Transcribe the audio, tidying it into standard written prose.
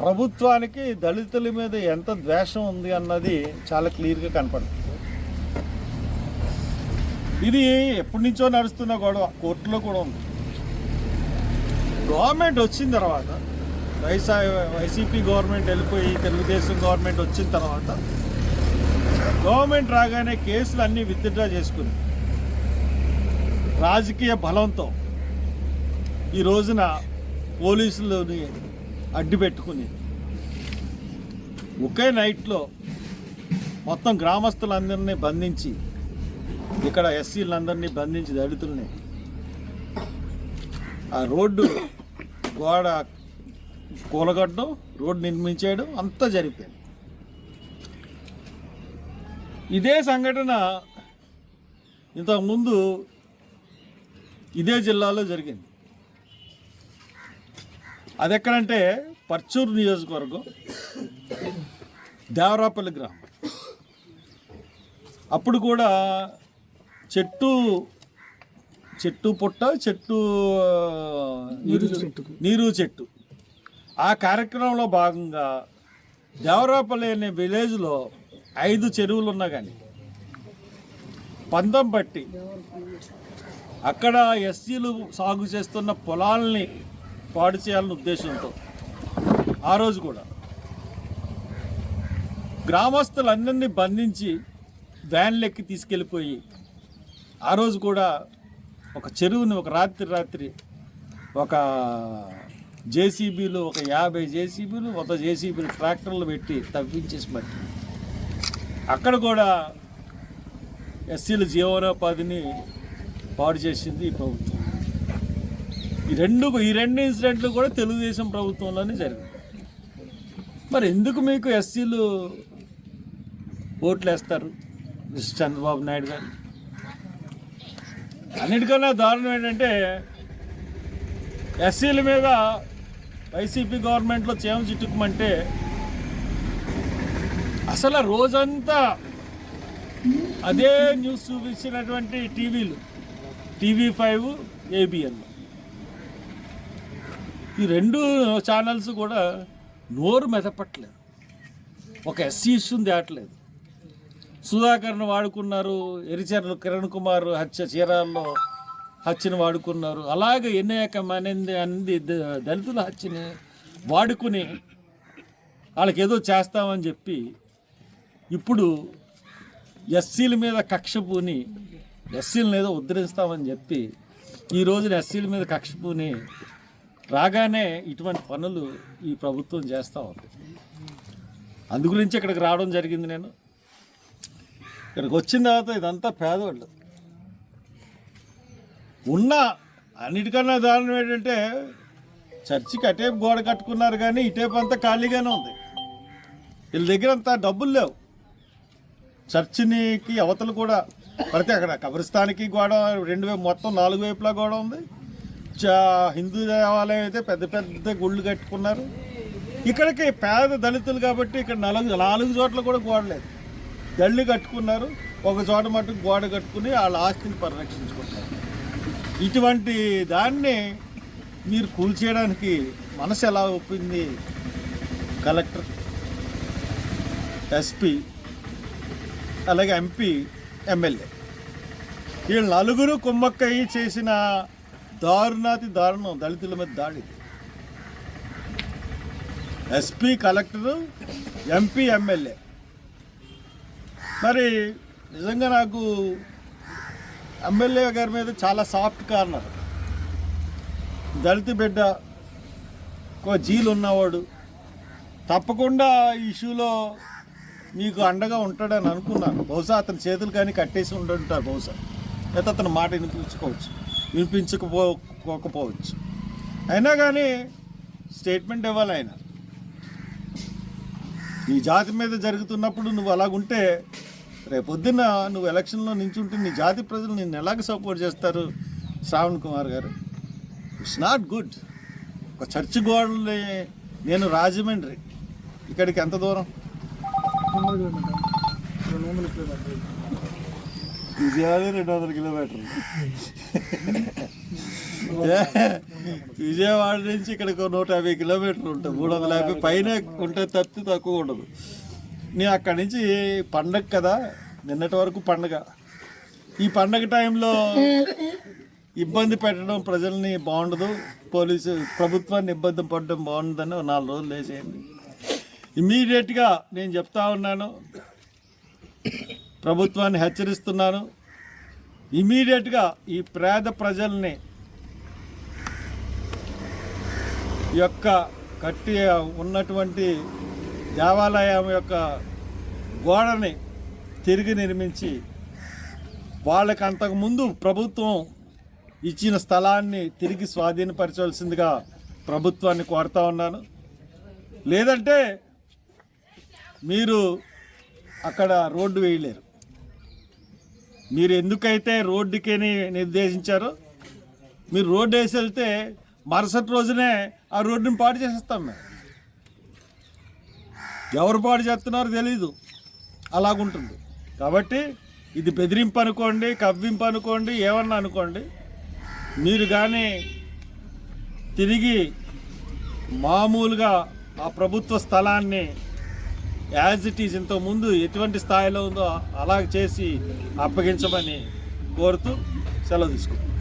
ప్రభుత్వానికి దళితుల మీద ఎంత ద్వేషం ఉంది అన్నది చాలా క్లియర్గా కనపడుతుంది. ఇది ఎప్పటి నుంచో నడుస్తున్న గొడవ, కోర్టులో కూడా ఉంది. గవర్నమెంట్ వచ్చిన తర్వాత, వైసీపీ గవర్నమెంట్ వెళ్ళిపోయి తెలుగుదేశం గవర్నమెంట్ వచ్చిన తర్వాత గవర్నమెంట్ రాగానే కేసులు అన్నీ విత్డ్రా చేసుకుని రాజకీయ బలంతో ఈ రోజున పోలీసులని అడ్డు పెట్టుకుని ఒకే నైట్లో మొత్తం గ్రామస్తులందరినీ బంధించి, ఇక్కడ ఎస్సీలందరినీ బంధించి దళితుల్ని ఆ రోడ్డు గోడ కూలగొట్టడం, రోడ్డు నిర్మించేయడం అంతా జరిపోయింది. ఇదే సంఘటన ఇంతకుముందు ఇదే జిల్లాలో జరిగింది. అది ఎక్కడంటే పర్చూరు నియోజకవర్గం, దేవరాపల్లి గ్రామం. అప్పుడు కూడా నీరు చెట్టు ఆ కార్యక్రమంలో భాగంగా దేవరాపల్లి అనే విలేజ్లో 5 చెరువులు ఉన్నా కానీ పందం పట్టి అక్కడ ఎస్సీలు సాగు చేస్తున్న పొలాల్ని పాడు చేయాలనే ఉద్దేశంతో ఆ రోజు కూడా గ్రామస్తులందరినీ బంధించి వ్యాన్లెక్కి తీసుకెళ్ళిపోయి ఆ రోజు కూడా ఒక చెరువుని ఒక రాత్రి ఒక జేసీబీలు, ఒక 50 జేసీబీలు, 100 జేసీబీలు ట్రాక్టర్లు పెట్టి తవ్వించేసి బట్టి అక్కడ కూడా ఎస్సీల జీవనోపాధిని పాడు చేసింది ఈ ప్రభుత్వం. ఈ రెండు ఇన్సిడెంట్లు కూడా తెలుగుదేశం ప్రభుత్వంలోనే జరిగింది. మరి ఎందుకు మీకు ఎస్సీలు ఓట్లు వేస్తారు చంద్రబాబు నాయుడు గారు? అన్నిటికన్నా దారుణం ఏంటంటే ఎస్సీల మీద వైసీపీ గవర్నమెంట్లో చేమ చిట్టుకుమంటే అసలు రోజంతా అదే న్యూస్ చూపించినటువంటి TV5, ABN ఈ 2 ఛానల్స్ కూడా నోరు మెదపట్లేదు, ఒక ఎస్సీ ఇష్యూని తేటలేదు. సుధాకర్ను వాడుకున్నారు, ఎరిచర్ల కిరణ్ కుమార్ చీరాల్లో హత్యను వాడుకున్నారు. అలాగే అన్ని దళితుల హత్యని వాడుకుని వాళ్ళకి ఏదో చేస్తామని చెప్పి ఇప్పుడు ఎస్సీల మీద కక్ష పూని ఎస్సీలను ఏదో ఉద్ధరిస్తామని చెప్పి ఈ రోజున ఎస్సీల మీద కక్ష పూని రాగానే ఇటువంటి పనులు ఈ ప్రభుత్వం చేస్తూ ఉంది. అందు గురించి ఇక్కడికి రావడం జరిగింది. నేను ఇక్కడికి వచ్చిన తర్వాత ఇదంతా పేదవాళ్ళు ఉన్న అన్నిటికన్నా దారుణం ఏంటంటే చర్చికి అటేపు గోడ కట్టుకున్నారు కానీ ఇటేపు అంతా ఖాళీగానే ఉంది. వీళ్ళ దగ్గర అంతా డబ్బులు లేవు. చర్చినికి అవతలు కూడా పడితే అక్కడ కబ్రిస్తానికి గోడ 2 మొత్తం 4 వైపులా గోడ ఉంది. హిందూ దేవాలయం అయితే పెద్ద గుళ్ళు కట్టుకున్నారు. ఇక్కడికి పేద దళితులు కాబట్టి ఇక్కడ 4 చోట్ల కూడా గోడ లేదు. గళ్ళు కట్టుకున్నారు, ఒక చోట మట్టుకు గోడ కట్టుకుని వాళ్ళ ఆస్తిని పరిరక్షించుకుంటారు. ఇటువంటి దాన్ని మీరు కూల్చేయడానికి మనసు ఎలా ఒప్పింది? కలెక్టర్, SP, అలాగే MP, MLA వీళ్ళు 4 కుమ్మక్కయ్యి చేసిన దారుణం దళితుల మీద దాడి. SP, collector, MP, MLA. మరి నిజంగా నాకు MLA గారి మీద చాలా సాఫ్ట్ కార్నర్. దళిత బిడ్డ, ఒక జీలు ఉన్నవాడు, తప్పకుండా ఈ ఇష్యూలో మీకు అండగా ఉంటాడని అనుకున్నాను. బహుశా అతని చేతులు కానీ కట్టేసి ఉంటుంటారు బహుశా, లేకపోతే అతని మాట వినిపించకపోవచ్చు. అయినా కానీ స్టేట్మెంట్ ఇవ్వాలి ఆయన. నీ జాతి మీద జరుగుతున్నప్పుడు నువ్వు అలాగుంటే రేపొద్దున్న నువ్వు ఎలక్షన్లో నించుంటే నీ జాతి ప్రజలు నిన్ను ఎలాగ సపోర్ట్ చేస్తారు? శ్రావణ్ కుమార్ గారు, ఇట్స్ నాట్ గుడ్. ఒక చర్చి గోడల్ని, నేను రాజమండ్రి, ఇక్కడికి ఎంత దూరం? విజయవాడ 200 కిలోమీటర్లు. విజయవాడ నుంచి ఇక్కడికి 150 కిలోమీటర్లు ఉంటుంది. 350 పైన ఉంటే తప్పితే తక్కువ ఉండదు. నేను అక్కడి నుంచి పండగ కదా, నిన్నటి వరకు పండగ. ఈ పండగ టైంలో ఇబ్బంది పెట్టడం ప్రజల్ని బాగుండదు, ప్రభుత్వాన్ని ఇబ్బంది పడడం బాగుండదని 4 రోజులు వేసేయండి. ఇమ్మీడియట్గా నేను చెప్తా ఉన్నాను, ప్రభుత్వాన్ని హెచ్చరిస్తున్నాను. ఇమ్మీడియట్గా ఈ పేద ప్రజల్ని యొక్క కట్టి ఉన్నటువంటి దేవాలయం యొక్క గోడని తిరిగి నిర్మించి వాళ్ళకి అంతకుముందు ప్రభుత్వం ఇచ్చిన స్థలాన్ని తిరిగి స్వాధీనపరచవలసిందిగా ప్రభుత్వాన్ని కోరుతా ఉన్నాను. లేదంటే మీరు అక్కడ రోడ్డు వేయలేరు. మీరు ఎందుకైతే రోడ్డుకి నిర్దేశించారో మీరు రోడ్డు వేసి వెళ్తే మరుసటి రోజునే ఆ రోడ్డుని పాడు చేసేస్తాం మేము. ఎవరు పాడు చేస్తున్నారో తెలీదు, అలాగుంటుంది. కాబట్టి ఇది బెదిరింపు అనుకోండి, కవ్వింపు అనుకోండి, ఏమన్నా అనుకోండి, మీరు కానీ తిరిగి మామూలుగా ఆ ప్రభుత్వ స్థలాన్ని యాజ్ ఇట్ ఈజ్ ఇంతకుముందు ఎటువంటి స్థాయిలో ఉందో అలాగ చేసి అప్పగించమని కోరుతూ సెలవు తీసుకుంటాం.